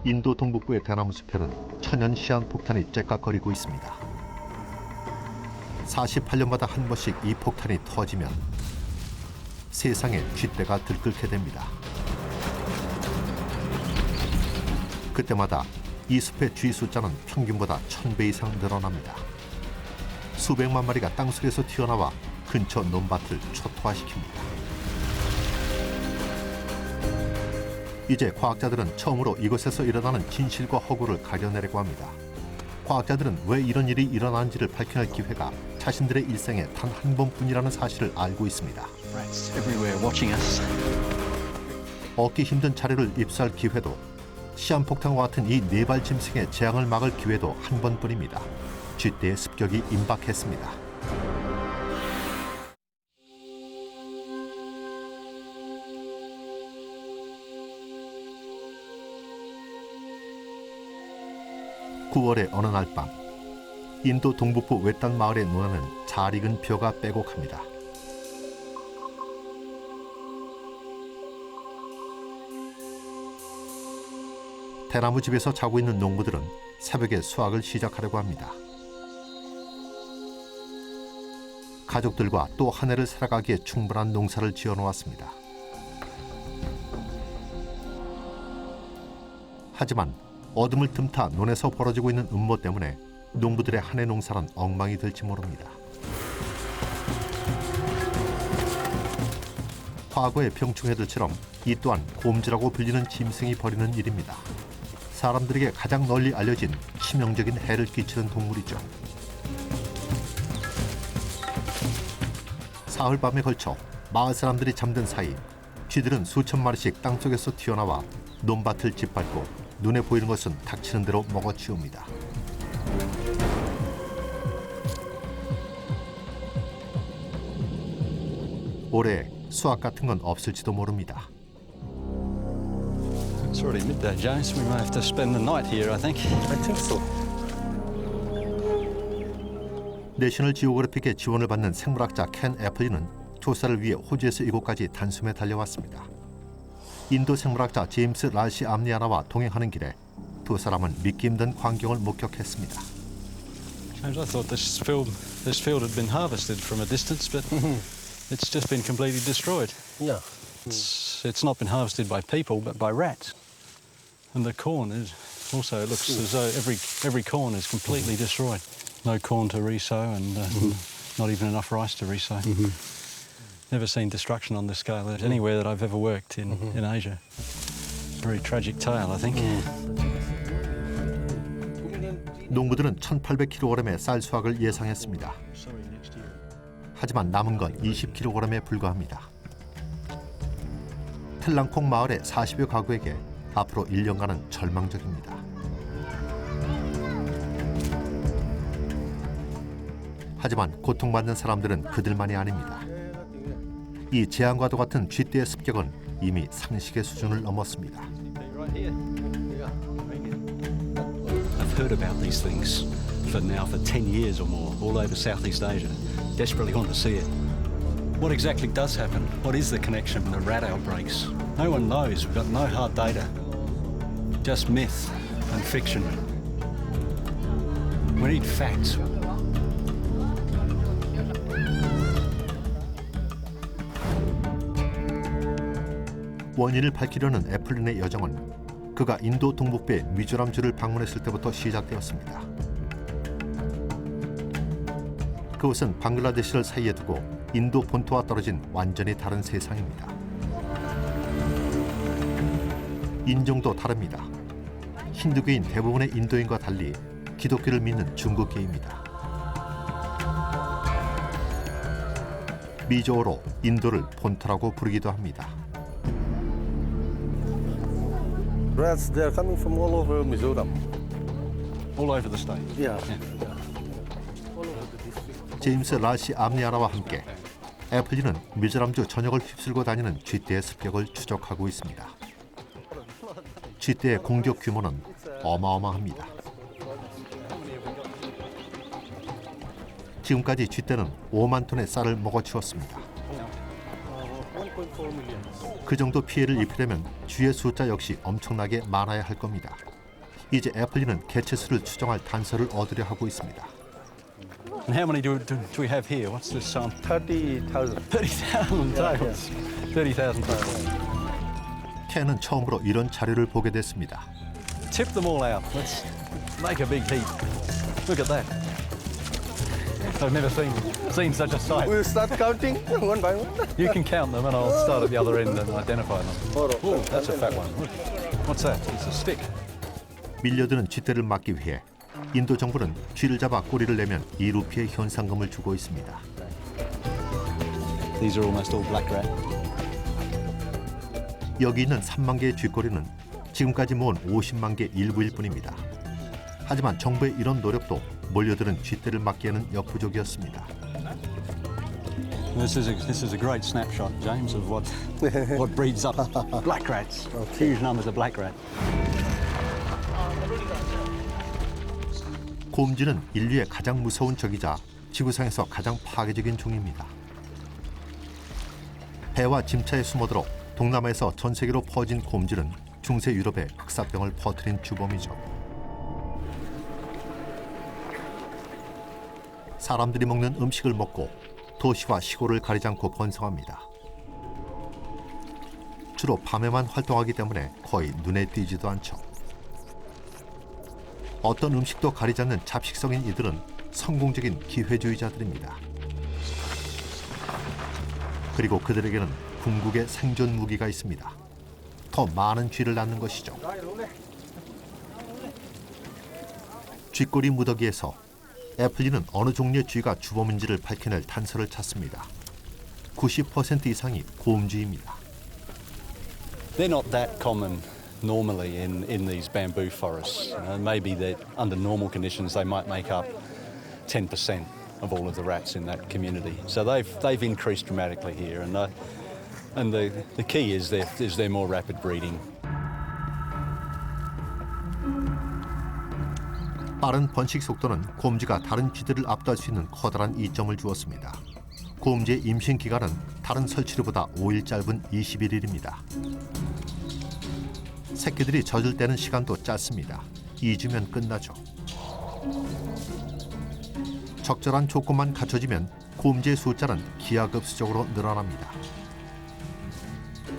인도 동북부의 대나무 숲에는 천연 시한폭탄이 째깍거리고 있습니다. 48년마다 한 번씩 이 폭탄이 터지면 세상에 쥐떼가 들끓게 됩니다. 그때마다 이 숲의 쥐 숫자는 평균보다 1000배 이상 늘어납니다. 수백만 마리가 땅속에서 튀어나와 근처 논밭을 초토화시킵니다. 이제 과학자들은 처음으로 이곳에서 일어나는 진실과 허구를 가려내려고 합니다. 과학자들은 왜 이런 일이 일어나는지를 밝혀낼 기회가 자신들의 일생에 단 한 번뿐이라는 사실을 알고 있습니다. 얻기 힘든 자료를 입수할 기회도, 시한폭탄과 같은 이 네발 짐승의 재앙을 막을 기회도 한 번뿐입니다. 쥐떼의 습격이 임박했습니다. (9월의) 어느 날 밤, 인도 동북부 외딴 마을의 논에는 잘 익은 벼가 빼곡합니다. 대나무 집에서 자고 있는 농부들은 새벽에 수확을 시작하려고 합니다. 가족들과 또 한 해를 살아가기에 충분한 농사를 지어놓았습니다. 하지만 어둠을 틈타 논에서 벌어지고 있는 음모 때문에 농부들의 한 해 농사는 엉망이 될지 모릅니다. 과거의 병충해들처럼 이 또한 곰쥐라고 불리는 짐승이 벌이는 일입니다. 사람들에게 가장 널리 알려진 치명적인 해를 끼치는 동물이죠. 사흘 밤에 걸쳐 마을 사람들이 잠든 사이 쥐들은 수천 마리씩 땅속에서 튀어나와 논밭을 짓밟고 눈에 보이는 것은 닥치는 대로 먹어치웁니다. 올해 수확 같은 건 없을지도 모릅니다. It's already midday, James. We may have to spend the night here, I think. I think so. 내셔널 지오그래픽의 지원을 받는 생물학자 켄 애플리는 조사를 위해 호주에서 이곳까지 단숨에 달려왔습니다. 인도 생물학자 제임스 랄시 암리아나와 동행하는 길에 두 사람은 믿기 힘든 광경을 목격했습니다. James, I thought this field had been harvested from a distance, but it's just been completely destroyed. Yeah. It's not been harvested by people, but by rats. And the corn is also, it looks as though every corn is completely destroyed. No corn to resow and not even enough rice to resow. Never seen destruction on this scale anywhere that I've ever worked in Asia. Very tragic tale, I think. 농부들은 1800kg의 쌀 수확을 예상했습니다. 하지만 남은 건 20kg에 불과합니다. 텔랑콩 마을의 40여 가구에게 앞으로 1년간은 절망적입니다. 하지만 고통받는 사람들은 그들만이 아닙니다. 이 재앙과도 같은 쥐떼의 습격은 이미 상식의 수준을 넘었습니다. I've heard about these things for 10 years or more, all over Southeast Asia. Desperately want to see it. What exactly does happen? What is the connection with the rat outbreaks? No one knows. We've got no hard data. Just myth and fiction. We need facts. 원인을 밝히려는 애플린의 여정은 그가 인도 동북부의 미조람주를 방문했을 때부터 시작되었습니다. 그곳은 방글라데시를 사이에 두고 인도 본토와 떨어진 완전히 다른 세상입니다. 인종도 다릅니다. 힌두교인 대부분의 인도인과 달리 기독교를 믿는 중국계입니다. 미조어로 인도를 본토라고 부르기도 합니다. Rats, they are coming from all over Mizoram. All over the state. Yeah. Yeah. 제임스 라시 암리아나와 함께 애플리는 미조람주 전역을 휩쓸고 다니는 쥐떼의 습격을 추적하고 있습니다. 쥐떼의 공격 규모는 어마어마합니다. 지금까지 쥐떼는 5만 톤의 쌀을 먹어치웠습니다. 그 정도 피해를 입히려면 쥐의 숫자 역시 엄청나게 많아야 할 겁니다. 이제 애플리는 개체수를 추정할 단서를 얻으려 하고 있습니다. And how many do we have here? What's this? 30,000. 30,000 tails. 30,000 tails. 켄은 처음으로 이런 자료를 보게 됐습니다. Tip them all out. Let's make a big heap. Look at that. I've never seen such a sight. We'll start counting one by one. You can count them and I'll start at the other end and identify them. Oh, that's a fat one. Look. What's that? It's a stick. 밀려드는 쥐떼를 막기 위해 인도 정부는 쥐를 잡아 꼬리를 내면 2루피의 현상금을 주고 있습니다. These are almost all black rat. 여기 있는 3만 개의 쥐꼬리는 지금까지 모은 50만 개 일부일 뿐입니다. 하지만 정부의 이런 노력도 몰려드는 쥐떼를 막기에는 역부족이었습니다. This is a great snapshot, James, of what breeds up black rats. Huge numbers of black rat. 곰쥐는 인류의 가장 무서운 적이자 지구상에서 가장 파괴적인 종입니다. 배와 짐차에 숨어들어 동남아에서 전 세계로 퍼진 곰쥐는 중세 유럽에 흑사병을 퍼뜨린 주범이죠. 사람들이 먹는 음식을 먹고 도시와 시골을 가리지 않고 번성합니다. 주로 밤에만 활동하기 때문에 거의 눈에 띄지도 않죠. 어떤 음식도 가리지 않는 잡식성인 이들은 성공적인 기회주의자들입니다. 그리고 그들에게는 궁극의 생존 무기가 있습니다. 더 많은 쥐를 낳는 것이죠. 쥐꼬리 무더기에서 애플리는 어느 종류의 쥐가 주범인지를 밝혀낼 단서를 찾습니다. 90% 이상이 곰쥐입니다. They're not that common normally in these bamboo forests. Maybe that under normal conditions they might make up 10% of all of the rats in that community. So they've increased dramatically here, and the key is their more rapid breeding. 빠른 번식 속도는 곰쥐가 다른 쥐들을 압도할 수 있는 커다란 이점을 주었습니다. 곰쥐의 임신 기간은 다른 설치류보다 5일 짧은 21일입니다. 새끼들이 젖을 때는 시간도 짧습니다. 2주면 끝나죠. 적절한 조건만 갖춰지면 곰쥐의 숫자는 기하급수적으로 늘어납니다.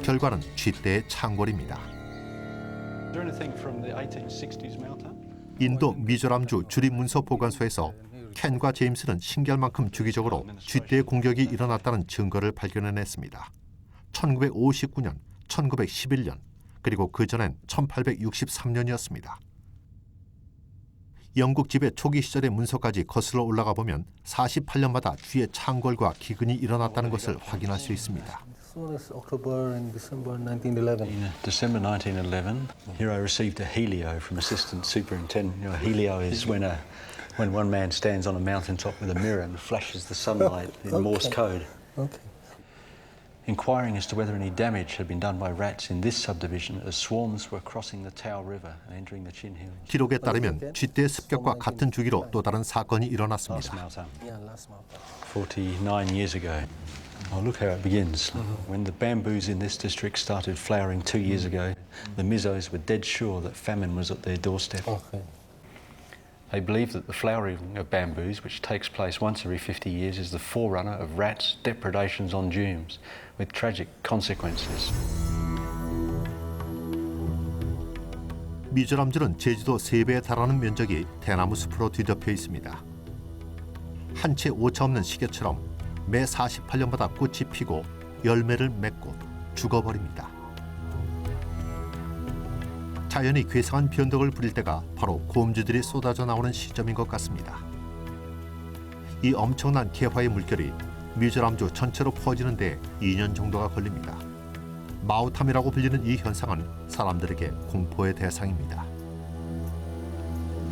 결과는 쥐떼의 창궐입니다. Is there anything from the 1860s, Malta? 인도 미조람주 주립문서 보관소에서 켄과 제임스는 신기할 만큼 주기적으로 쥐떼의 공격이 일어났다는 증거를 발견해냈습니다. 1959년, 1911년, 그리고 그전엔 1863년이었습니다. 영국 지배 초기 시절의 문서까지 거슬러 올라가 보면 48년마다 쥐의 창궐과 기근이 일어났다는 것을 확인할 수 있습니다. This one is October and December 1911. In December 1911, here I received a helio from Assistant Superintendent. You know, helio is when one man stands on a mountaintop with a mirror and flashes the sunlight in Morse code. Okay. Inquiring as to whether any damage had been done by rats in this subdivision as swarms were crossing the Tau River and entering the Chin Hills. 기록에 따르면 쥐떼의 습격과 같은 주기로 또 다른 사건이 Last 일어났습니다. Malta, Yeah, last month. 49 years ago. Oh, look how it begins. When the bamboos in this district started flowering 2 years ago, the Mizos were dead sure that famine was at their doorstep. Okay. They believe that the flowering of bamboos, which takes place once every 50 years, is the forerunner of rats' depredations on dunes, with tragic consequences. 미조람주는 제주도 3배에 달하는 면적이 대나무 숲으로 뒤덮여 있습니다. 한 채 오차 없는 시계처럼 매 48년마다 꽃이 피고 열매를 맺고 죽어버립니다. 자연이 괴상한 변덕을 부릴 때가 바로 곰쥐들이 쏟아져 나오는 시점인 것 같습니다. 이 엄청난 개화의 물결이 미조람주 전체로 퍼지는 데 2년 정도가 걸립니다. 마우탐이라고 불리는 이 현상은 사람들에게 공포의 대상입니다.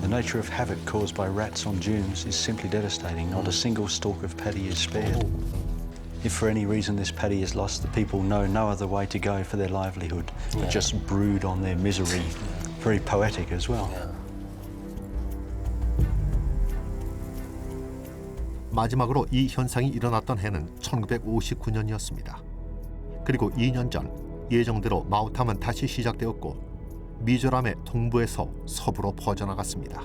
The nature of havoc caused by rats on dunes is simply devastating. Not a single stalk of paddy is spared. If for any reason this paddy is lost, the people know no other way to go for their livelihood, but just brood on their misery. Very poetic as well. 마지막으로 이 현상이 일어났던 해는 1959년이었습니다. 그리고 2년 전 예정대로 마우탐은 다시 시작되었고 미조람의 동부에서 서부로 퍼져나갔습니다.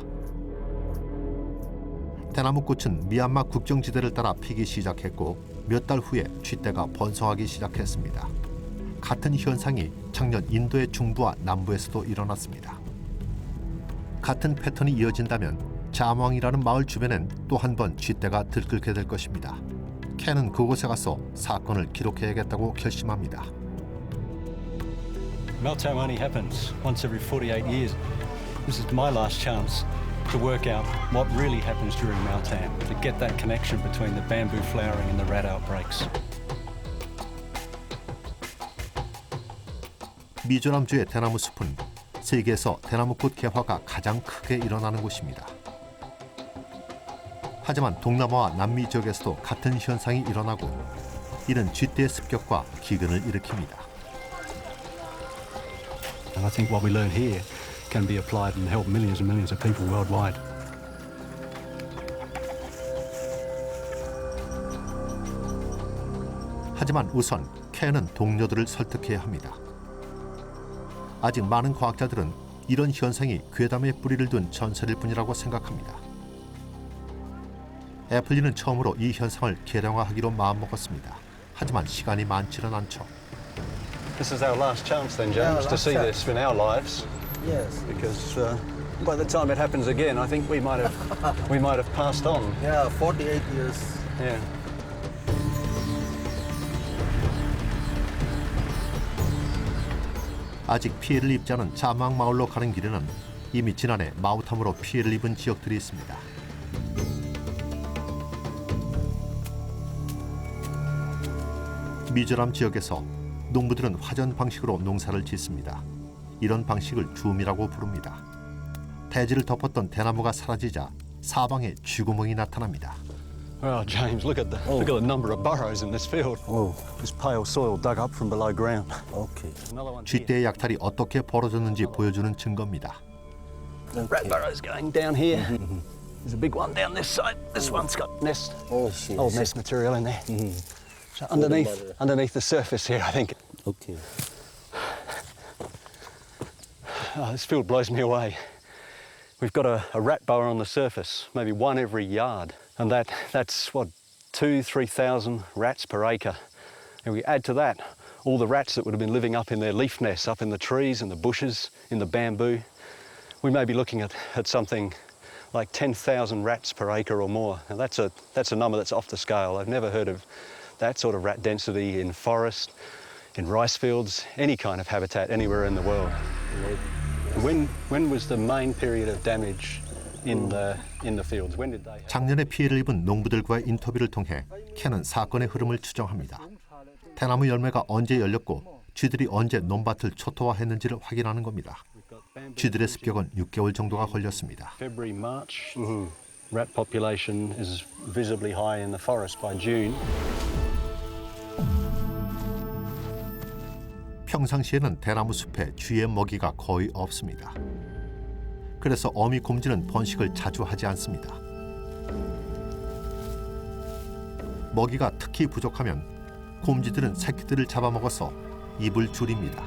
대나무꽃은 미얀마 국경지대를 따라 피기 시작했고 몇 달 후에 쥐떼가 번성하기 시작했습니다. 같은 현상이 작년 인도의 중부와 남부에서도 일어났습니다. 같은 패턴이 이어진다면 자망이라는 마을 주변엔 또 한 번 쥐떼가 들끓게 될 것입니다. 켄은 그곳에 가서 사건을 기록해야겠다고 결심합니다. Meltdown only happens once every 48 years. This is my last chance to work out what really happens during meltdown, to get that connection between the bamboo flowering and the rat outbreaks. 미조람주의 대나무 숲은 세계에서 대나무꽃 개화가 가장 크게 일어나는 곳입니다. 하지만 동남아와 남미 지역에서도 같은 현상이 일어나고 이는 쥐떼의 습격과 기근을 일으킵니다. And I think what we learn here can be applied and help millions and millions of people worldwide. 하지만 우선 켄은 동료들을 설득해야 합니다. 아직 많은 과학자들은 이런 현상이 괴담의 뿌리를 둔 전설일 뿐이라고 생각합니다. 애플리는 처음으로 이 현상을 계량화하기로 마음먹었습니다. 하지만 시간이 많지는 않죠. This is our last chance then, James, Yeah, to last see chance. this in our lives, Yes. because by the time it happens again, I think we might have passed on. Yeah, 48 years. Yeah. 아직 피해를 입지 않은 자막 마을로 가는 길에는 이미 지난해 마우탐으로 피해를 입은 지역들이 있습니다. 미조람 지역에서 농부들은 화전 방식으로 농사를 짓습니다. 이런 방식을 줌이라고 부릅니다. 대지를 덮었던 대나무가 사라지자 사방에 쥐구멍이 나타납니다. Well, James, look at the number of burrows in this field. Oh, This pale soil dug up from below ground. okay. Another one here. 쥐떼의 약탈이 어떻게 벌어졌는지 보여주는 증거입니다. Rat burrows going down here. There's a big one down this side. This one's got nest, Oh, shit. old nest material in there. So underneath the surface here, I think. Okay. Oh, this field blows me away. We've got a rat burrow on the surface, maybe one every yard, and that's what 2,000-3,000 rats per acre. And we add to that all the rats that would have been living up in their leaf nests, up in the trees and the bushes, in the bamboo. We may be looking at something like 10,000 rats per acre or more. Now that's a number that's off the scale. I've never heard of that sort of rat density in forest, in rice fields, any kind of habitat anywhere in the world. When was the main period of damage in the fields? When did they have? 작년에 피해를 입은 농부들과의 인터뷰를 통해 켄은 사건의 흐름을 추정합니다. 대나무 열매가 언제 열렸고 쥐들이 언제 논밭을 초토화했는지를 확인하는 겁니다. 쥐들의 습격은 6개월 정도가 걸렸습니다. February, March. Rat population is visibly high in the forest by June. 평상시에는 대나무 숲에 쥐의 먹이가 거의 없습니다. 그래서 어미 곰쥐는 번식을 자주 하지 않습니다. 먹이가 특히 부족하면 곰쥐들은 새끼들을 잡아먹어서 입을 줄입니다.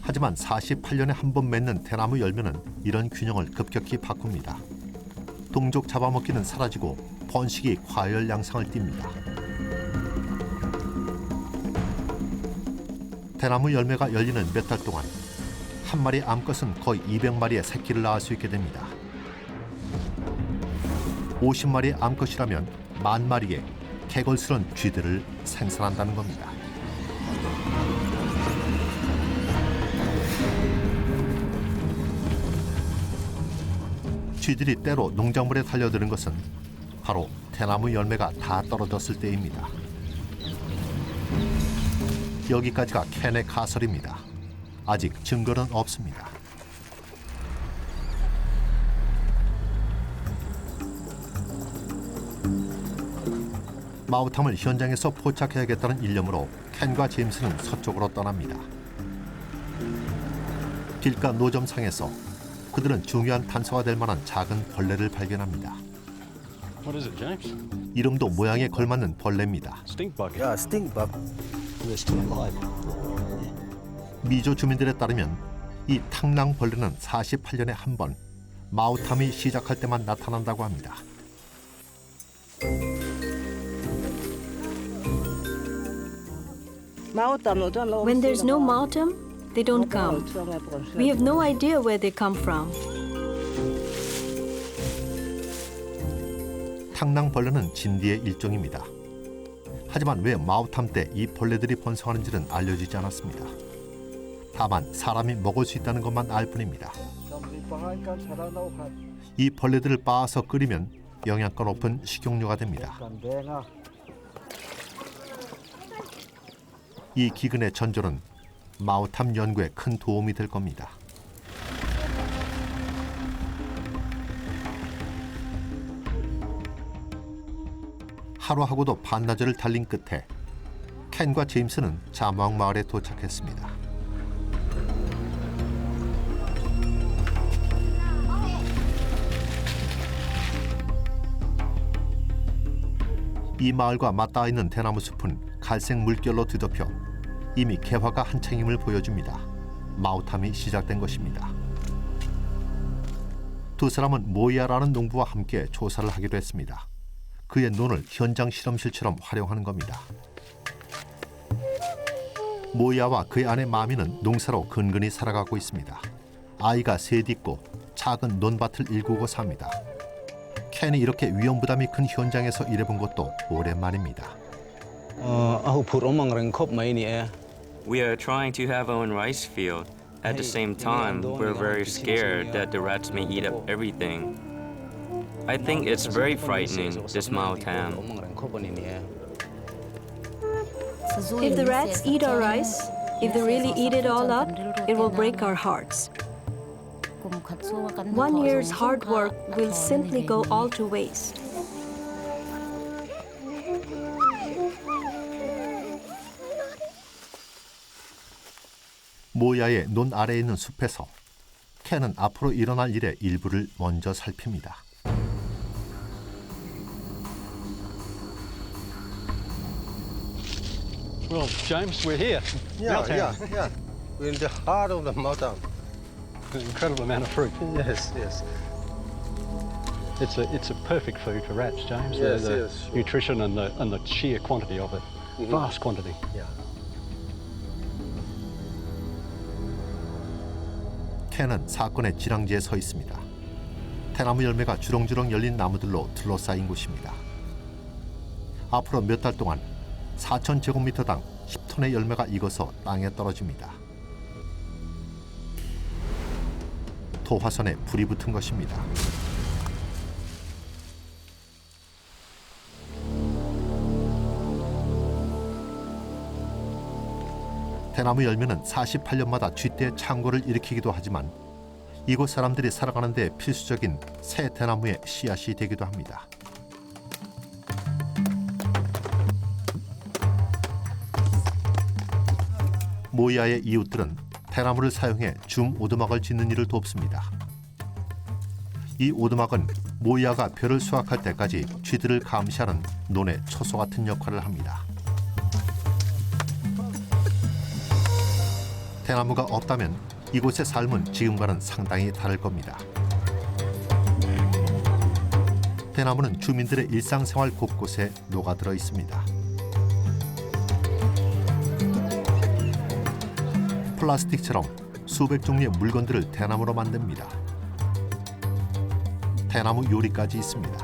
하지만 48년에 한 번 맺는 대나무 열매는 이런 균형을 급격히 바꿉니다. 동족 잡아먹기는 사라지고 번식이 과열 양상을 띱니다. 대나무 열매가 열리는 몇 달 동안 한 마리 암컷은 거의 200마리의 새끼를 낳을 수 있게 됩니다. 50마리의 암컷이라면 10,000마리의 개걸스런 쥐들을 생산한다는 겁니다. 쥐들이 때로 농작물에 달려드는 것은 바로 대나무 열매가 다 떨어졌을 때입니다. 여기까지가 켄의 가설입니다. 아직 증거는 없습니다. 마우탐을 현장에서 포착해야겠다는 일념으로 켄과 제임스는 서쪽으로 떠납니다. 길가 노점상에서 그들은 중요한 단서가 될 만한 작은 벌레를 발견합니다. What is it, James? 이름도 모양에 걸맞는 벌레입니다. Stink bug. Yeah, stink bug. They're still alive. 미조 주민들에 따르면 이 탕낭벌레는 48년에 한 번 마우탐이 시작할 때만 나타난다고 합니다. When there's no Mautam, they don't come. We have no idea where they come from. 탕낭벌레는 진디의 일종입니다. 하지만 왜 마우탐 때 이 벌레들이 번성하는지는 알려지지 않았습니다. 다만 사람이 먹을 수 있다는 것만 알 뿐입니다. 이 벌레들을 빻아서 끓이면 영양가 높은 식용유가 됩니다. 이 기근의 전조는 마우탐 연구에 큰 도움이 될 겁니다. 하루하고도 반나절을 달린 끝에 켄과 제임스는 자마왕 마을에 도착했습니다. 이 마을과 맞닿아 있는 대나무 숲은 갈색 물결로 뒤덮여 이미 개화가 한창임을 보여줍니다. 마우탐이 시작된 것입니다. 두 사람은 모이아라는 농부와 함께 조사를 하기로 했습니다. 그의 논을 현장 실험실처럼 활용하는 겁니다. 모이아와 그의 아내 마미는 농사로 근근히 살아가고 있습니다. 아이가 셋 있고 작은 논밭을 일구고 삽니다. 켄이 이렇게 위험 부담이 큰 현장에서 일해본 것도 오랜만입니다. We are trying to have our own rice field. At the same time, we're very scared that the rats may eat up everything. I think it's very frightening, this Maotam. If the rats eat our rice, if they really eat it all up, it will break our hearts. 1 year's hard work will simply go all to waste. 모야의 논 아래에 있는 숲에서 켄은 앞으로 일어날 일의 일부를 먼저 살핍니다. Well, James, we're here. Yeah, Meltdown. yeah. We're in the heart of the mountain. An incredible amount of fruit. Yes, yes. It's a perfect food for rats, James. Yes, the yes, sure. nutrition and the sheer quantity of it, vast quantity. Yeah. 켄은 사건의 지랑지에 서 있습니다. 대나무 열매가 주렁주렁 열린 나무들로 둘러싸인 곳입니다. 앞으로 몇 달 동안 4,000제곱미터당 10톤의 열매가 익어서 땅에 떨어집니다. 도화선에 불이 붙은 것입니다. 대나무 열매는 48년마다 쥐떼 창고를 일으키기도 하지만 이곳 사람들이 살아가는 데 필수적인 새 대나무의 씨앗이 되기도 합니다. 모이아의 이웃들은 대나무를 사용해 줌 오두막을 짓는 일을 돕습니다. 이 오두막은 모이아가 벼를 수확할 때까지 쥐들을 감시하는 논의 초소 같은 역할을 합니다. 대나무가 없다면 이곳의 삶은 지금과는 상당히 다를 겁니다. 대나무는 주민들의 일상생활 곳곳에 녹아들어 있습니다. 플라스틱처럼 수백 종류의 물건들을 대나무로 만듭니다. 대나무 요리까지 있습니다.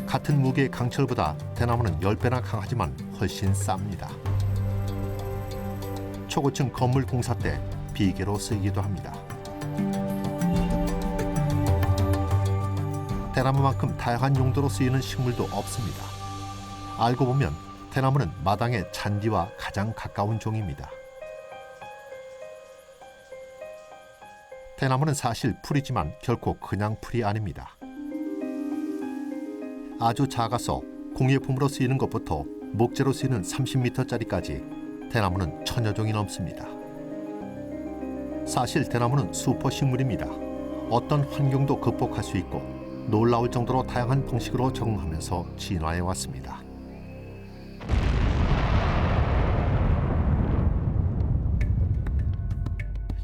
같은 무게의 강철보다 대나무는 10배나 강하지만 훨씬 쌉니다. 초고층 건물 공사 때 비계로 쓰이기도 합니다. 대나무만큼 다양한 용도로 쓰이는 식물도 없습니다. 알고 보면 대나무는 마당의 잔디와 가장 가까운 종입니다. 대나무는 사실 풀이지만 결코 그냥 풀이 아닙니다. 아주 작아서 공예품으로 쓰이는 것부터 목재로 쓰이는 30m짜리까지 대나무는 1000여 종이 넘습니다. 사실 대나무는 슈퍼식물입니다. 어떤 환경도 극복할 수 있고 놀라울 정도로 다양한 방식으로 적응하면서 진화해 왔습니다.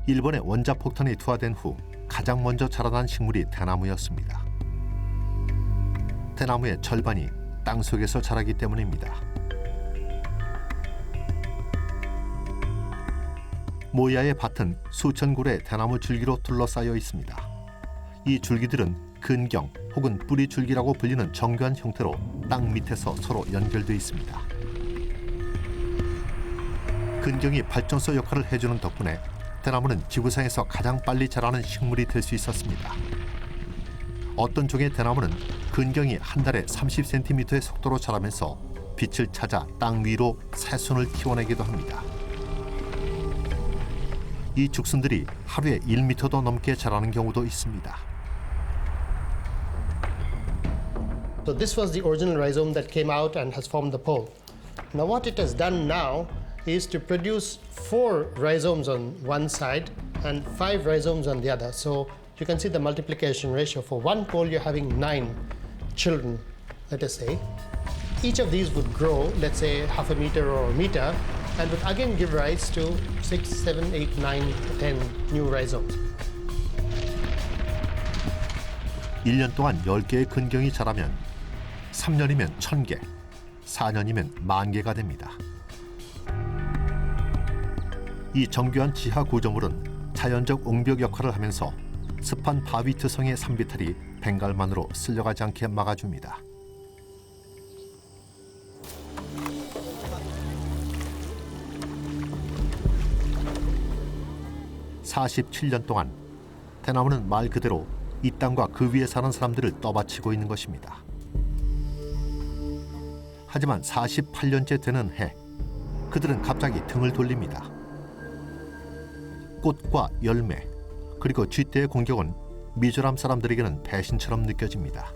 일본의 원자폭탄이 투하된 후 가장 먼저 자라난 식물이 대나무였습니다. 대나무의 절반이 땅 속에서 자라기 때문입니다. 모야의 밭은 수천 그루의 대나무 줄기로 둘러싸여 있습니다. 이 줄기들은 근경 혹은 뿌리 줄기라고 불리는 정교한 형태로 땅 밑에서 서로 연결돼 있습니다. 근경이 발전소 역할을 해주는 덕분에 대나무는 지구상에서 가장 빨리 자라는 식물이 될 수 있었습니다. 어떤 종의 대나무는 근경이 한 달에 30cm의 속도로 자라면서 빛을 찾아 땅 위로 새순을 틔워내기도 합니다. 이 죽순들이 하루에 1m도 넘게 자라는 경우도 있습니다. So this was the original rhizome that came out and has formed the pole. Now what it has done now is to produce 4 rhizomes on one side and 5 rhizomes on the other. So you can see the multiplication ratio. For one pole, you're having 9 children, let us say. Each of these would grow, let's say, half a meter or a meter, and would again give rise to 6, 7, 8, 9, 10 new rhizomes. 1년 동안 10개의 근경이 자라면 3년이면 1000개, 4년이면 10,000개가 됩니다. 이 정교한 지하 구조물은 자연적 옹벽 역할을 하면서 습한 바위 트성의 산비탈이 벵갈만으로 쓸려가지 않게 막아줍니다. (47년) 동안 대나무는 말 그대로 이 땅과 그 위에 사는 사람들을 떠받치고 있는 것입니다. 하지만 48년째 되는 해, 그들은 갑자기 등을 돌립니다. 꽃과 열매, 그리고 쥐떼의 공격은 미조람 사람들에게는 배신처럼 느껴집니다.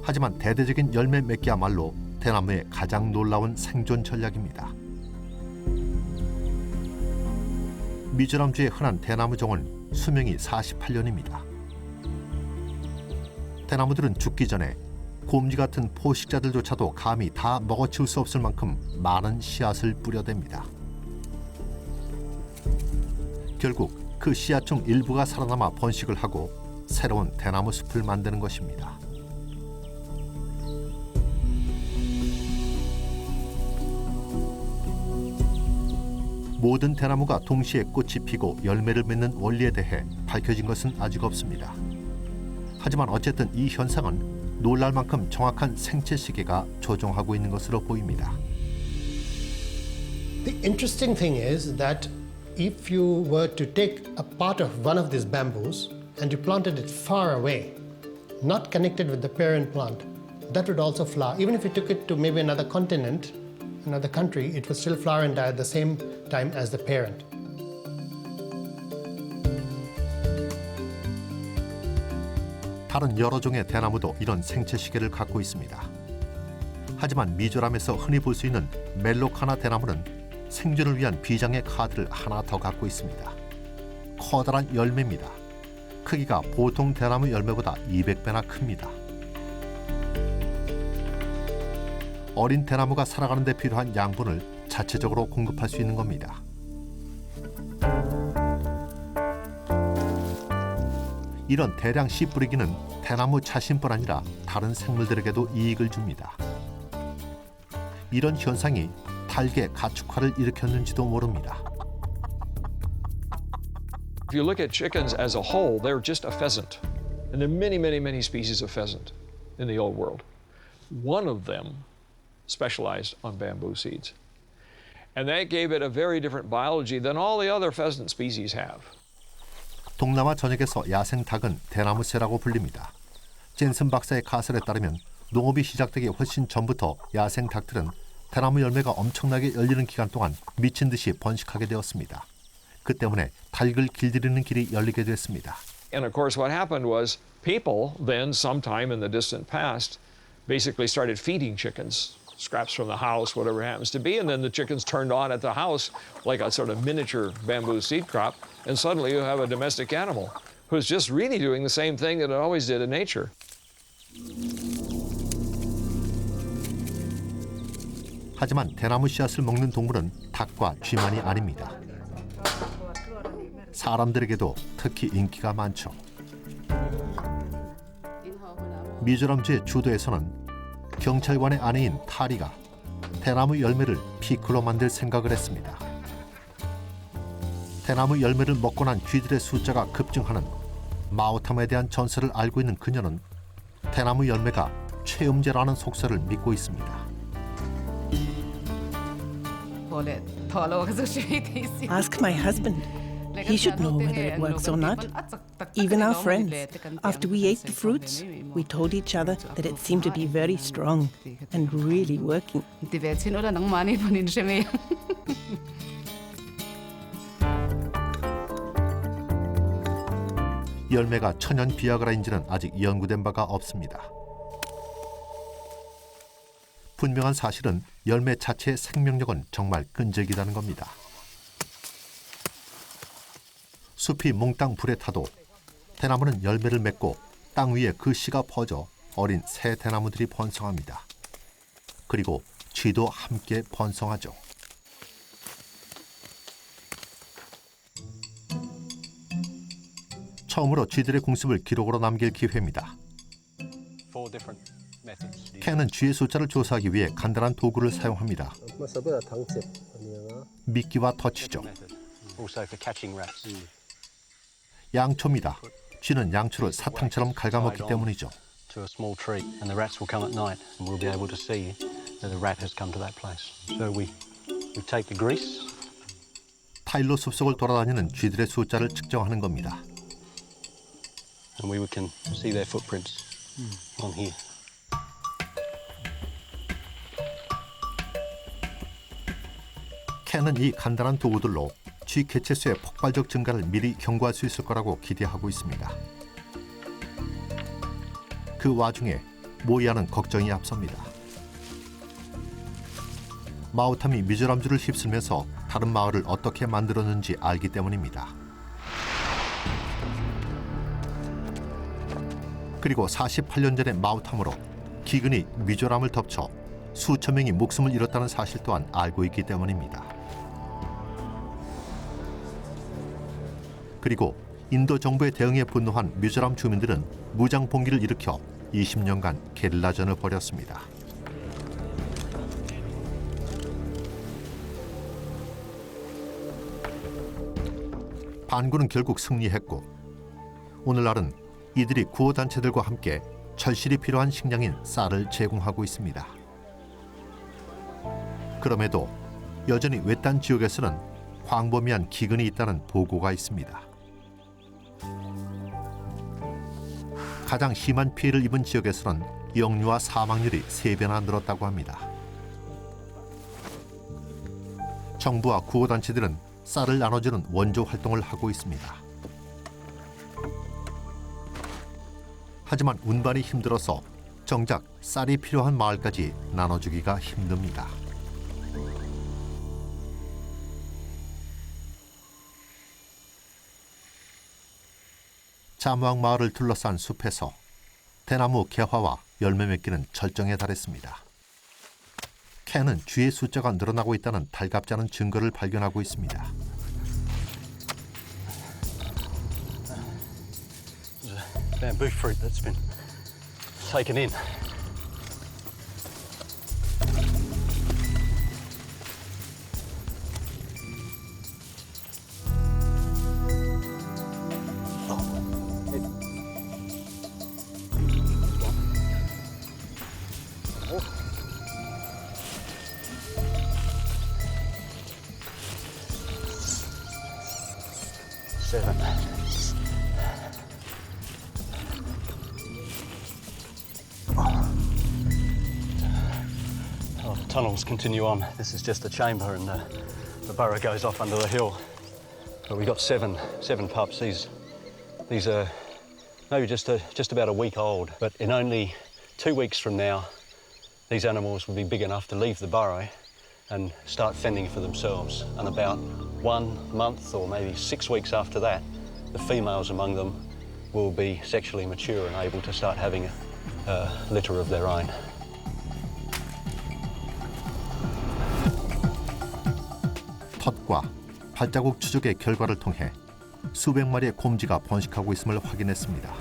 하지만 대대적인 열매 맺기야말로 대나무의 가장 놀라운 생존 전략입니다. 미조람주의 흔한 대나무종은 수명이 48년입니다. 대나무들은 죽기 전에 곰쥐 같은 포식자들조차도 감히 다 먹어치울 수 없을 만큼 많은 씨앗을 뿌려댑니다. 결국 그 씨앗 중 일부가 살아남아 번식을 하고 새로운 대나무 숲을 만드는 것입니다. 모든 대나무가 동시에 꽃이 피고 열매를 맺는 원리에 대해 밝혀진 것은 아직 없습니다. 하지만 어쨌든 이 현상은 놀랄 만큼 정확한 생체 시계가 조종하고 있는 것으로 보입니다. The interesting thing is that if you were to take a part of one of these bamboos and you planted it far away, not connected with the parent plant, that would also flower. Even if you took it to maybe another continent, another country, it would still flower and die at the same time as the parent. 다른 여러 종의 대나무도 이런 생체 시계를 갖고 있습니다. 하지만 미조람에서 흔히 볼 수 있는 멜로카나 대나무는 생존을 위한 비장의 카드를 하나 더 갖고 있습니다. 커다란 열매입니다. 크기가 보통 대나무 열매보다 200배나 큽니다. 어린 대나무가 살아가는 데 필요한 양분을 자체적으로 공급할 수 있는 겁니다. 이런 대량 씨 뿌리기는 대나무 자신뿐 아니라 다른 생물들에게도 이익을 줍니다. 이런 현상이 닭의 가축화를 일으켰는지도 모릅니다. If you look at chickens as a whole, they're just a pheasant. And there are many, many, many species of pheasant in the old world. One of them specialized on bamboo seeds. And that gave it a very different biology than all the other pheasant species have. 동남아 전역에서 야생 닭은 대나무새라고 불립니다. 젠슨 박사의 가설에 따르면 농업이 시작되기 훨씬 전부터 야생 닭들은 대나무 열매가 엄청나게 열리는 기간 동안 미친 듯이 번식하게 되었습니다. 그 때문에 닭을 길들이는 길이 열리게 됐습니다. And of course what happened was people then sometime in the distant past basically started feeding chickens scraps from the house, whatever it happens to be, and then the chickens turned on at the house like a sort of miniature bamboo seed crop, and suddenly you have a domestic animal who's just really doing the same thing that it always did in nature. 하지만 대나무 씨앗을 먹는 동물은 닭과 쥐만이 아닙니다. 사람들에게도 특히 인기가 많죠. 미조람주의 주도에서는 경찰관의 아내인 타리가 대나무 열매를 피클로 만들 생각을 했습니다. 대나무 열매를 먹고 난 쥐들의 숫자가 급증하는 마오탐에 대한 전설을 알고 있는 그녀는 대나무 열매가 최음제라는 속설을 믿고 있습니다. Ask my husband. He should know whether it works or not. Even our friends. After we ate the fruits, we told each other that it seemed to be very strong and really working. 열매가 천연 비아그라인지는 아직 연구된 바가 없습니다. 분명한 사실은 열매 자체의 생명력은 정말 끈질기다는 겁니다. 숲이 몽땅 불에 타도 대나무는 열매를 맺고 땅 위에 그 씨가 퍼져 어린 새 대나무들이 번성합니다. 그리고 쥐도 함께 번성하죠. 처음으로 쥐들의 공습을 기록으로 남길 기회입니다. 캔은 쥐의 숫자를 조사하기 위해 간단한 도구를 사용합니다. 미끼와 터치죠. 양초입니다. 쥐는 양초를 사탕처럼 갉아먹기 때문이죠. 타일로 숲속을 돌아다니는 쥐들의 숫자를 측정하는 겁니다. And we can see their footprints on here. 캔은 이 간단한 도구들로 쥐 개체수의 폭발적 증가를 미리 경고할 수 있을 거라고 기대하고 있습니다. 그 와중에 모이아는 걱정이 앞섭니다. 마오탐이 미조람주를 휩쓸면서 다른 마을을 어떻게 만들었는지 알기 때문입니다. 그리고 48년 전의 마오탐으로 기근이 미조람을 덮쳐 수천 명이 목숨을 잃었다는 사실 또한 알고 있기 때문입니다. 그리고 인도 정부의 대응에 분노한 미조람 주민들은 무장 봉기를 일으켜 20년간 게릴라전을 벌였습니다. 반군은 결국 승리했고 오늘날은 이들이 구호단체들과 함께 절실히 필요한 식량인 쌀을 제공하고 있습니다. 그럼에도 여전히 외딴 지역에서는 광범위한 기근이 있다는 보고가 있습니다. 가장 심한 피해를 입은 지역에서는 영유아 사망률이 3배나 늘었다고 합니다. 정부와 구호단체들은 쌀을 나눠주는 원조 활동을 하고 있습니다. 하지만 운반이 힘들어서 정작 쌀이 필요한 마을까지 나눠주기가 힘듭니다. 자무앙 마을을 둘러싼 숲에서 대나무 개화와 열매 맺기는 절정에 달했습니다. 캔은 쥐의 숫자가 늘어나고 있다는 달갑지 않은 증거를 발견하고 있습니다. Bamboo fruit that's been taken in. Seven. Tunnels continue on. This is just the chamber, and the burrow goes off under the hill. But we got seven pups. These are maybe just about a week old. But in only 2 weeks from now, these animals will be big enough to leave the burrow and start fending for themselves. And about 1 month or maybe 6 weeks after that, the females among them will be sexually mature and able to start having a litter of their own. 텃과 발자국 추적의 결과를 통해 수백 마리의 곰쥐가 번식하고 있음을 확인했습니다.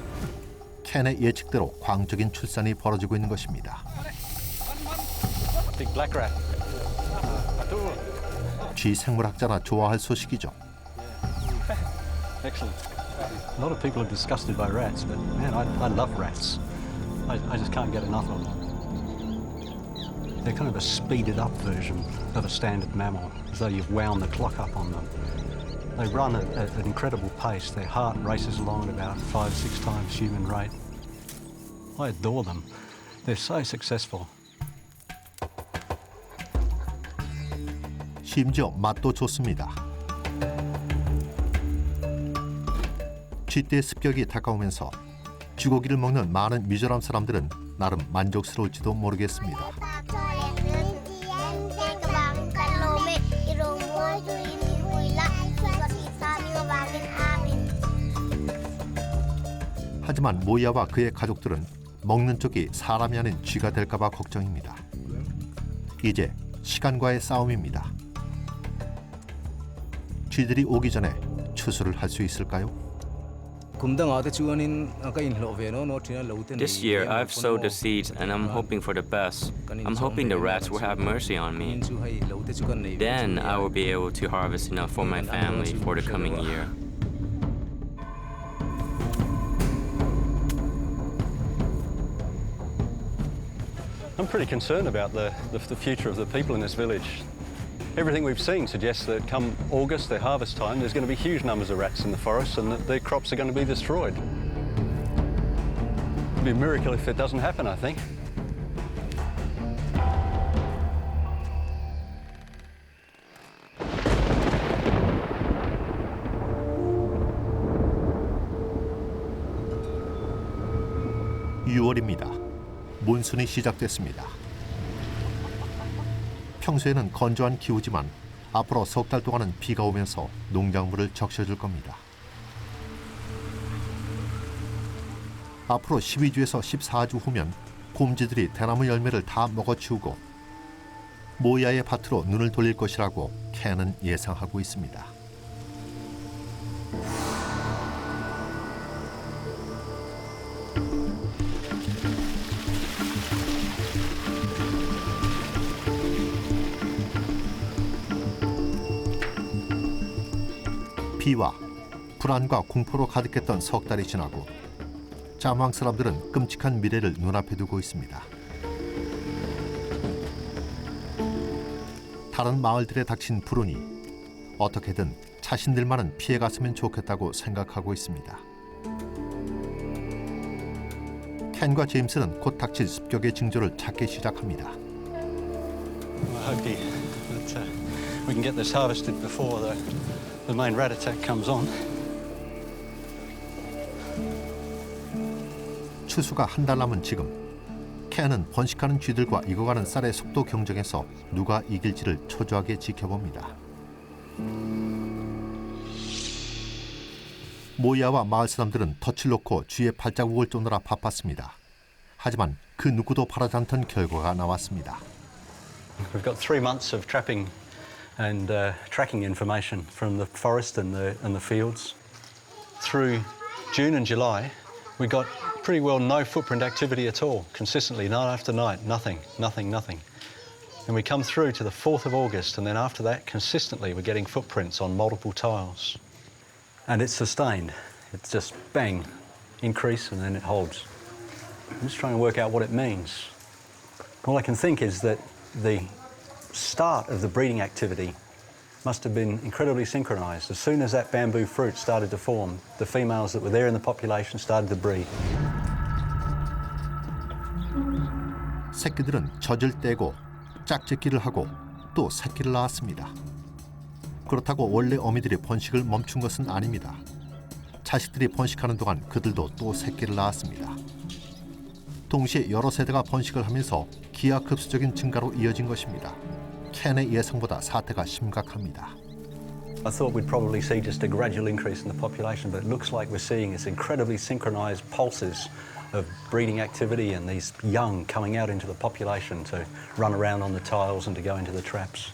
켄의 예측대로 광적인 출산이 벌어지고 있는 것입니다. Big black rat. 쥐 생물학자나 좋아할 소식이죠. Excellent. A lot of people are disgusted by rats, but man, I love rats. I just can't get enough of them. They're kind of a speeded up version of a standard mammal, as though you've wound the clock up on them. They run at an incredible pace. Their heart races along at about 5-6 times human rate. I adore them. They're so successful. 심지어 맛도 좋습니다. 쥐떼의 습격이 다가오면서 쥐고기를 먹는 많은 미조람 사람들은 나름 만족스러울지도 모르겠습니다. 하지만 모야와 그의 가족들은 먹는 쪽이 사람이 아닌 쥐가 될까 봐 걱정입니다. 이제 시간과의 싸움입니다. 쥐들이 오기 전에 추수를 할 수 있을까요? This year, I've sowed the seeds and I'm hoping for the best. I'm hoping the rats will have mercy on me. Then I will be able to harvest enough for my family for the coming year. I'm pretty concerned about the future of the people in this village. Everything we've seen suggests that come August, their harvest time, there's going to be huge numbers of rats in the forest and that their crops are going to be destroyed. It'd be a miracle if it doesn't happen, I think. (6월입니다) 몬순이 시작됐습니다. 평소에는 건조한 기후지만 앞으로 석 달 동안은 비가 오면서 농작물을 적셔줄 겁니다. 앞으로 12주에서 14주 후면 곰쥐들이 대나무 열매를 다 먹어치우고 모야의 밭으로 눈을 돌릴 것이라고 켄은 예상하고 있습니다. 비와 불안과 공포로 가득했던 석 달이 지나고 자망 사람들은 끔찍한 미래를 눈앞에 두고 있습니다. 다른 마을들에 닥친 불운이 어떻게든 자신들만은 피해갔으면 좋겠다고 생각하고 있습니다. 켄과 제임스는 곧 닥칠 습격의 징조를 찾기 시작합니다. I hope that we can get this harvested before the main rat attack comes on. 추수가 한 달 남은 지금 켄은 번식하는 쥐들과 익어가는 쌀의 속도 경쟁에서 누가 이길지를 초조하게 지켜봅니다. 모야와 마을 사람들은 덫을 놓고 쥐의 발자국을 쫓느라 바빴습니다. 하지만 그 누구도 바라지 않던 결과가 나왔습니다. We've got 3 months of trapping and tracking information from the forest and the fields. Through June and July, we got pretty well no footprint activity at all, consistently, night after night, nothing. And we come through to the 4th of August, and then after that, consistently, we're getting footprints on multiple tiles. And it's sustained. It's just bang, increase, and then it holds. I'm just trying to work out what it means. All I can think is that the start of the breeding activity must have been incredibly synchronized. As soon as that bamboo fruit started to form, the females that were there in the population started to breed. 새끼들은 젖을 떼고 짝짓기를 하고 또 새끼를 낳았습니다. 그렇다고 원래 어미들이 번식을 멈춘 것은 아닙니다. 자식들이 번식하는 동안 그들도 또 새끼를 낳았습니다. 동시에 여러 세대가 번식을 하면서 기하급수적인 증가로 이어진 것입니다. 켄의 예상보다 사태가 심각합니다. I thought we'd probably see just a gradual increase in the population, but it looks like we're seeing this incredibly synchronized pulses of breeding activity and these young coming out into the population to run around on the tiles and to go into the traps.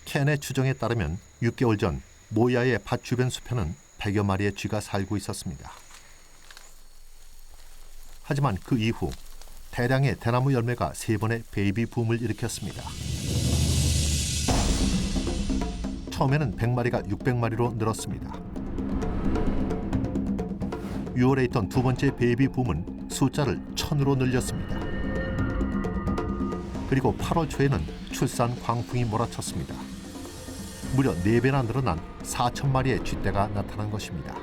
켄의 추정에 따르면 6개월 전 모야의 밭 주변 숲에는 100여 마리의 쥐가 살고 있었습니다. 하지만 그 이후 대량의 대나무 열매가 3번의 베이비 붐을 일으켰습니다. 처음에는 100마리가 600마리로 늘었습니다. 6월에 있던 두 번째 베이비 붐은 숫자를 1000으로 늘렸습니다. 그리고 8월 초에는 출산 광풍이 몰아쳤습니다. 무려 4배나 늘어난 4,000마리의 쥐떼가 나타난 것입니다.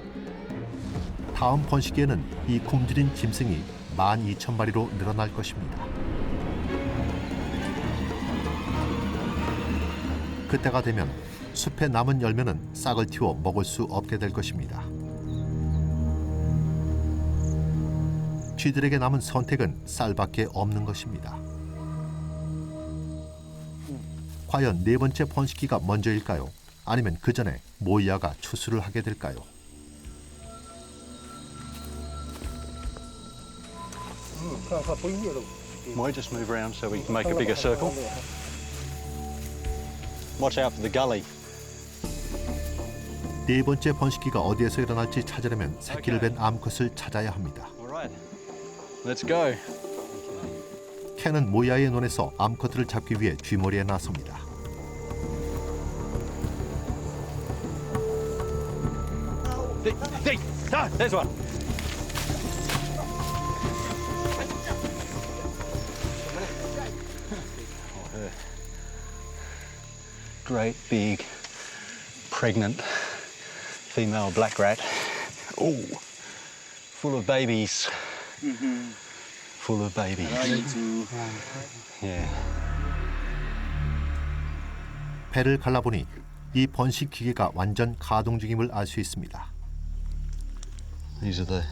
다음 번식기에는 이 굶주린 짐승이 12,000마리로 늘어날 것입니다. 그때가 되면 숲에 남은 열매는 싹을 틔워 먹을 수 없게 될 것입니다. 쥐들에게 남은 선택은 쌀밖에 없는 것입니다. 과연 네 번째 번식기가 먼저일까요? 아니면 그 전에 모이아가 추수를 하게 될까요? Might just move around so we can make a bigger circle. Watch out for the gully. 네 번째 번식기가 어디에서 일어날지 찾으려면 새끼를 뵌 암컷을 찾아야 합니다. All right, let's go. 켄은 모야의 논에서 암컷들을 잡기 위해 쥐머리에 나섭니다. There's one. Great big pregnant female black rat. Oh, full of babies. Full of babies. Yeah. 배를 갈라보니 이 번식 기계가 완전 가동 중임을 알 수 있습니다. These are the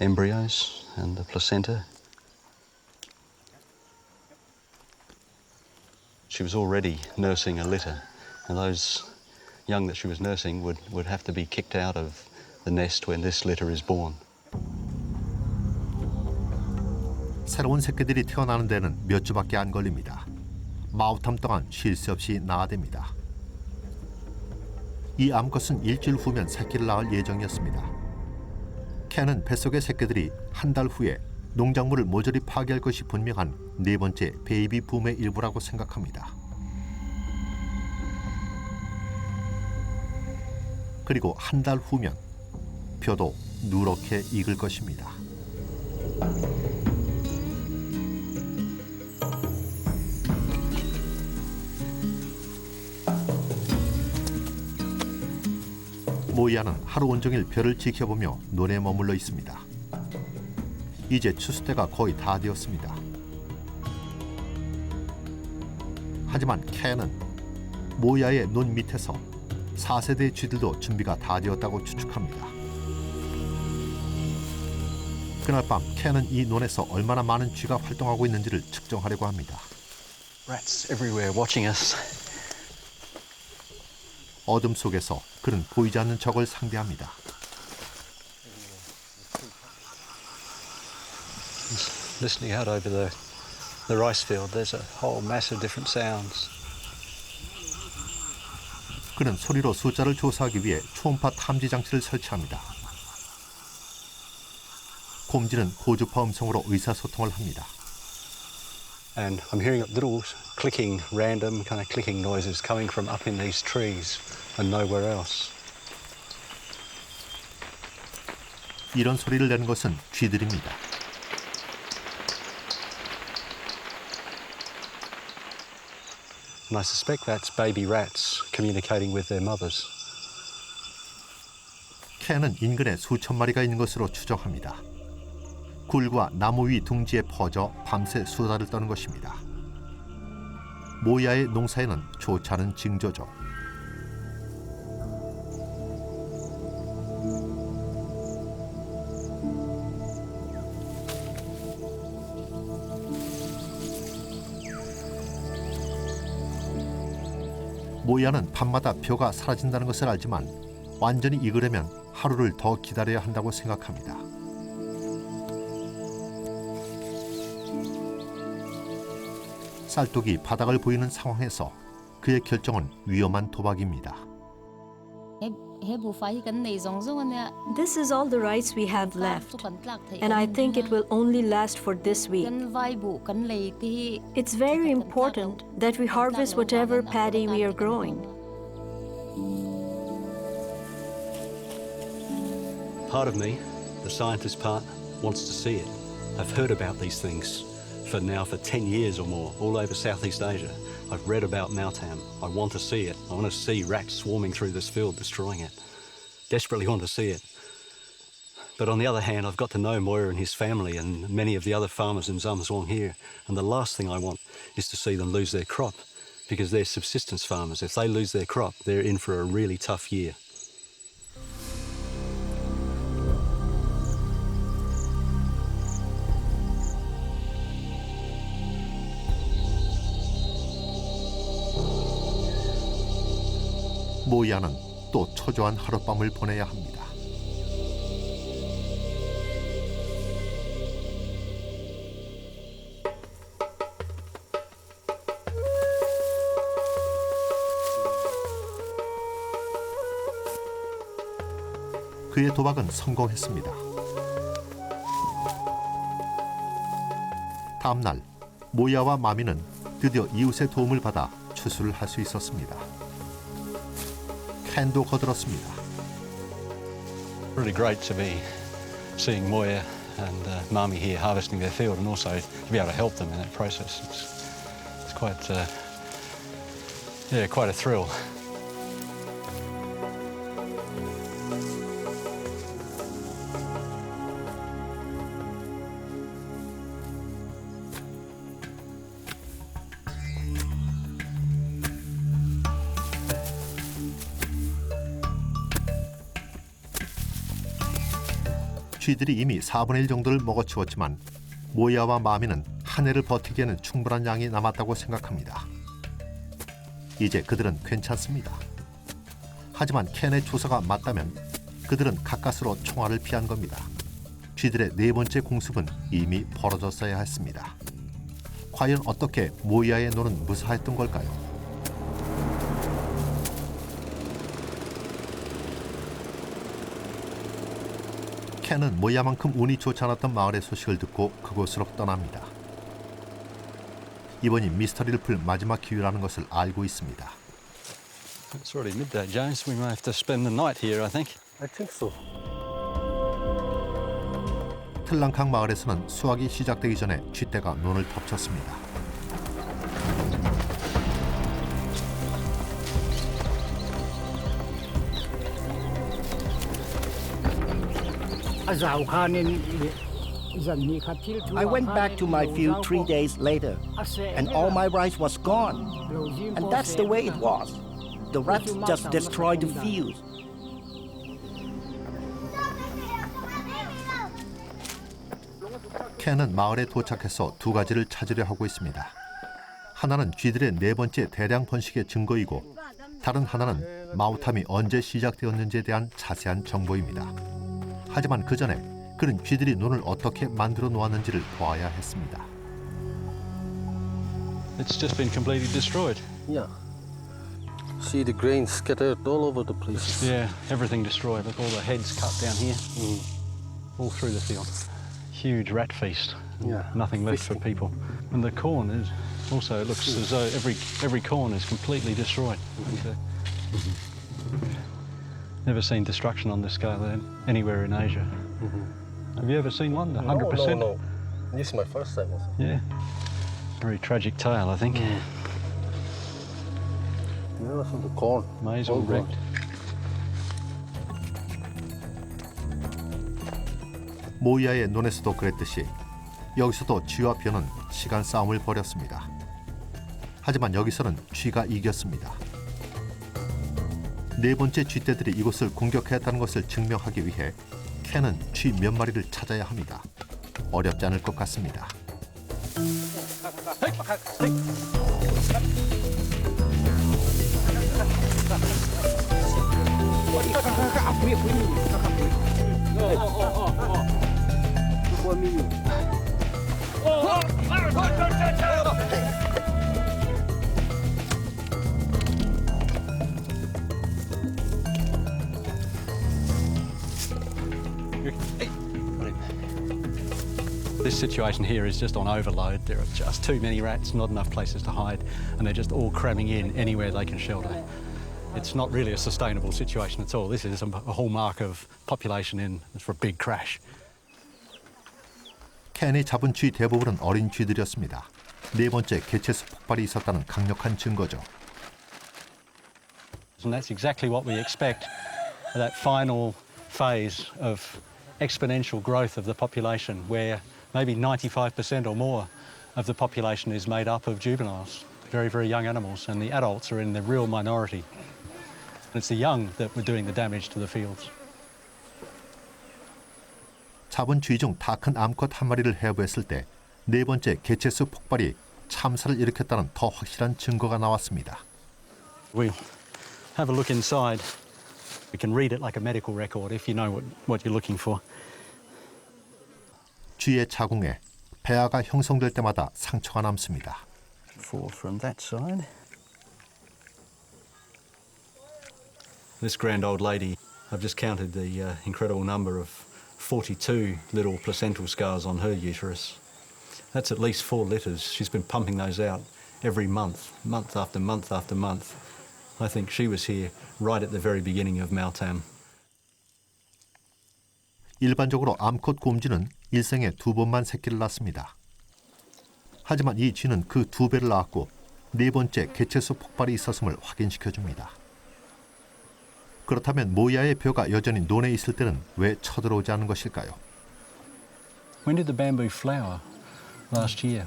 embryos and the placenta. She was already nursing a litter, and those young that she was nursing would have to be kicked out of the nest when this litter is born. 새로운 새끼들이 태어나는 데는 몇 주밖에 안 걸립니다. 마우탐 동안 쉴 새 없이 낳아댑니다. 이 암컷은 일주일 후면 새끼를 낳을 예정이었습니다. 켄은 뱃속의 새끼들이 한 달 후에 농작물을 모조리 파괴할 것이 분명한 네 번째 베이비 붐의 일부라고 생각합니다. 그리고 한 달 후면 표도 누렇게 익을 것입니다. 모이아는 하루 온종일 별을 지켜보며 논에 머물러 있습니다. 이제 추수 때가 거의 다 되었습니다. 하지만 켄은 모이아의 논 밑에서 4세대의 쥐들도 준비가 다 되었다고 추측합니다. 그날 밤 켄은 이 논에서 얼마나 많은 쥐가 활동하고 있는지를 측정하려고 합니다. Rats everywhere watching us. 어둠 속에서 그는 보이지 않는 적을 상대합니다. Listening out over the rice field, there's a whole mass of different sounds. 그는 소리로 숫자를 조사하기 위해 초음파 탐지 장치를 설치합니다. 곰쥐는 고주파 음성으로 의사소통을 합니다. And I'm hearing little clicking, random kind of clicking noises coming from up in these trees and nowhere else. 이런 소리를 내는 것은 쥐들입니다. And I suspect that's baby rats communicating with their mothers. 켄은 인근에 수천 마리가 있는 것으로 추정합니다. 굴과 나무 위 둥지에 퍼져 밤새 수다를 떠는 것입니다. 모야의 농사에는 좋지 않은 징조죠. 모야는 밤마다 벼가 사라진다는 것을 알지만 완전히 익으려면 하루를 더 기다려야 한다고 생각합니다. 쌀독이 바닥을 보이는 상황에서 그의 결정은 위험한 도박입니다. This is all the rice we have left, and I think it will only last for this week. It's very important that we harvest whatever paddy we are growing. Part of me, the scientist part, wants to see it. I've heard about these things for 10 years or more, all over Southeast Asia. I've read about Mautam. I want to see it. I want to see rats swarming through this field, destroying it. Desperately want to see it. But on the other hand, I've got to know Moya and his family and many of the other farmers in Zamzwang here. And the last thing I want is to see them lose their crop, because they're subsistence farmers. If they lose their crop, they're in for a really tough year. 모야는 또 초조한 하룻밤을 보내야 합니다. 그의 도박은 성공했습니다. 다음 날 모야와 마미는 드디어 이웃의 도움을 받아 추수를 할 수 있었습니다. 캔도 거들었습니다. Really great to be seeing Moya and Mami here harvesting their field, and also to be able to help them in that process. It's quite a thrill. 쥐들이 이미 4분의 1 정도를 먹어치웠지만 모야와 마미는 한 해를 버티기에는 충분한 양이 남았다고 생각합니다. 이제 그들은 괜찮습니다. 하지만 켄의 조사가 맞다면 그들은 가까스로 총알을 피한 겁니다. 쥐들의 네 번째 공습은 이미 벌어졌어야 했습니다. 과연 어떻게 모야의 노는 무사했던 걸까요? 켄은 모야만큼 운이 좋지 않았던 마을의 소식을 듣고 그곳으로 떠납니다. 이번이 미스터리를 풀 마지막 기회라는 것을 알고 있습니다. It's already midday, James. We may have to spend the night here, I think. I think so. 틀랑캉 마을에서는 수확이 시작되기 전에 쥐떼가 논을 덮쳤습니다. I went back to my field 3 days later, and all my rice was gone. And that's the way it was. The rats just destroyed the fields. 켄은 마을에 도착해서 두 가지를 찾으려 하고 있습니다. 하나는 쥐들의 네 번째 대량 번식의 증거이고, 다른 하나는 마우탐이 언제 시작되었는지에 대한 자세한 정보입니다. 하지만 그 전에 그는 쥐들이 논을 어떻게 만들어 놓았는지를 보아야 했습니다. It's just been completely destroyed. Yeah. See the grain scattered all over the place. Yeah, everything destroyed. Look, all the heads cut down here, all through the field. Huge rat feast. Yeah, Nothing left for people. And the corn is also, it looks as though every corn is completely destroyed. Never seen destruction on this scale anywhere in Asia. Have you ever seen one? 100%? No. This is my first time also. Yeah. Very tragic tale, I think. Yeah, from the corn. Maize all gone. wrecked. 모야의 논에서도 그랬듯이 여기서도 쥐와 벼는 시간 싸움을 벌였습니다. 하지만 여기서는 쥐가 이겼습니다. 네 번째 쥐떼들이 이곳을 공격했다는 것을 증명하기 위해 켄은 쥐 몇 마리를 찾아야 합니다. 어렵지 않을 것 같습니다. This situation here is just on overload. There are just too many rats, not enough places to hide, and they're just all cramming in anywhere they can shelter. It's not really a sustainable situation at all. This is a hallmark of population for a big crash. 캔이 잡은 쥐 대부분은 어린 쥐들이었습니다. 네 번째 개체수 폭발이 있었다는 강력한 증거죠. And that's exactly what we expect, that final phase of exponential growth of the population, where maybe 95% or more of the population is made up of juveniles, very, very young animals, and the adults are in the real minority. And it's the young that were doing the damage to the fields. 잡은 쥐 중 다 큰 암컷 한 마리를 해부했을 때 네 번째 개체수 폭발이 참사를 일으켰다는 더 확실한 증거가 나왔습니다. We'll have a look inside. We can read it like a medical record if you know what you're looking for. 쥐의 자궁에 배아가 형성될 때마다 상처가 남습니다. Four from that side. This grand old lady, I've just counted the incredible number of 42 little placental scars on her uterus. That's at least 4 litters. She's been pumping those out every month, month after month after month. I think she was here right at the very beginning of Maltam. 일반적으로 암컷 곰쥐는 일생에 2번만 새끼를 낳습니다. 하지만 이 쥐는 그 2배를 낳았고 네 번째 개체수 폭발이 있었음을 확인시켜줍니다. 그렇다면 모야의 벼가 여전히 논에 있을 때는 왜 쳐들어오지 않은 것일까요? When did the bamboo flower? Last year.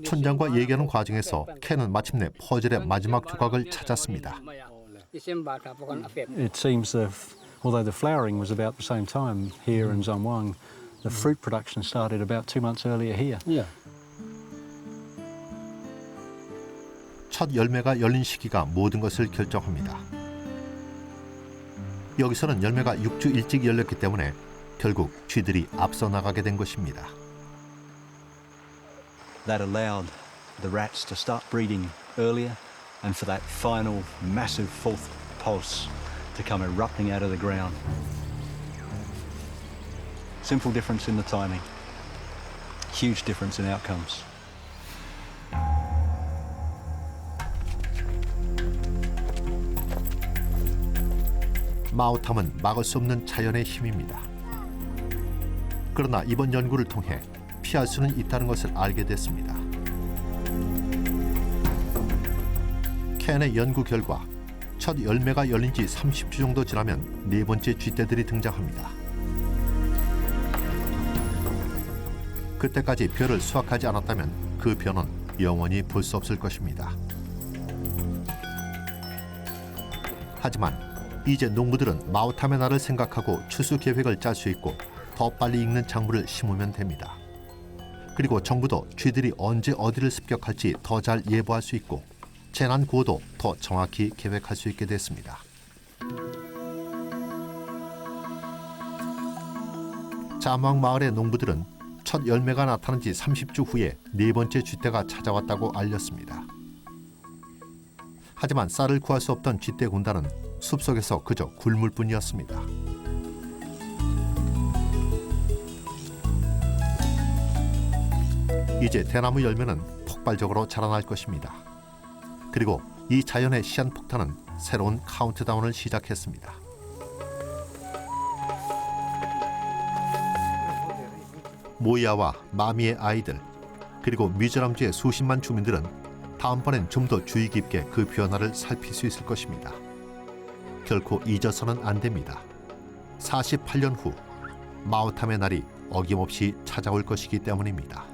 촌장과 얘기하는 과정에서 캔은 마침내 퍼즐의 마지막 조각을 찾았습니다. It seems that although the flowering was about the same time here in Zamwang, the fruit production started about 2 months earlier here. 첫 열매가 열린 시기가 모든 것을 결정합니다. 여기서는 열매가 6주 일찍 열렸기 때문에 결국 쥐들이 앞서 나가게 된 것입니다. That allowed the rats to start breeding earlier and for that final massive fourth pulse to come erupting out of the ground. Simple difference in the timing. Huge difference in outcomes. 마오탐은 막을 수 없는 자연의 힘입니다. 그러나 이번 연구를 통해 피할 수는 있다는 것을 알게 됐습니다. 캔의 연구 결과 첫 열매가 열린 지 30주 정도 지나면 네 번째 쥐떼들이 등장합니다. 그때까지 벼를 수확하지 않았다면 그 벼는 영원히 볼 수 없을 것입니다. 하지만 이제 농부들은 마오탐의 날을 생각하고 추수 계획을 짤 수 있고 더 빨리 익는 작물을 심으면 됩니다. 그리고 정부도 쥐들이 언제 어디를 습격할지 더 잘 예보할 수 있고 재난 구호도 더 정확히 계획할 수 있게 됐습니다. 자망 마을의 농부들은 첫 열매가 나타난 지 30주 후에 네 번째 쥐떼가 찾아왔다고 알렸습니다. 하지만 쌀을 구할 수 없던 쥐떼 군단은 숲속에서 그저 굶을 뿐이었습니다. 이제 대나무 열매는 폭발적으로 자라날 것입니다. 그리고 이 자연의 시한폭탄은 새로운 카운트다운을 시작했습니다. 모야와 마미의 아이들 그리고 미조람주의 수십만 주민들은 다음번엔 좀 더 주의 깊게 그 변화를 살필 수 있을 것입니다. 결코 잊어서는 안 됩니다. 48년 후 마오탐의 날이 어김없이 찾아올 것이기 때문입니다.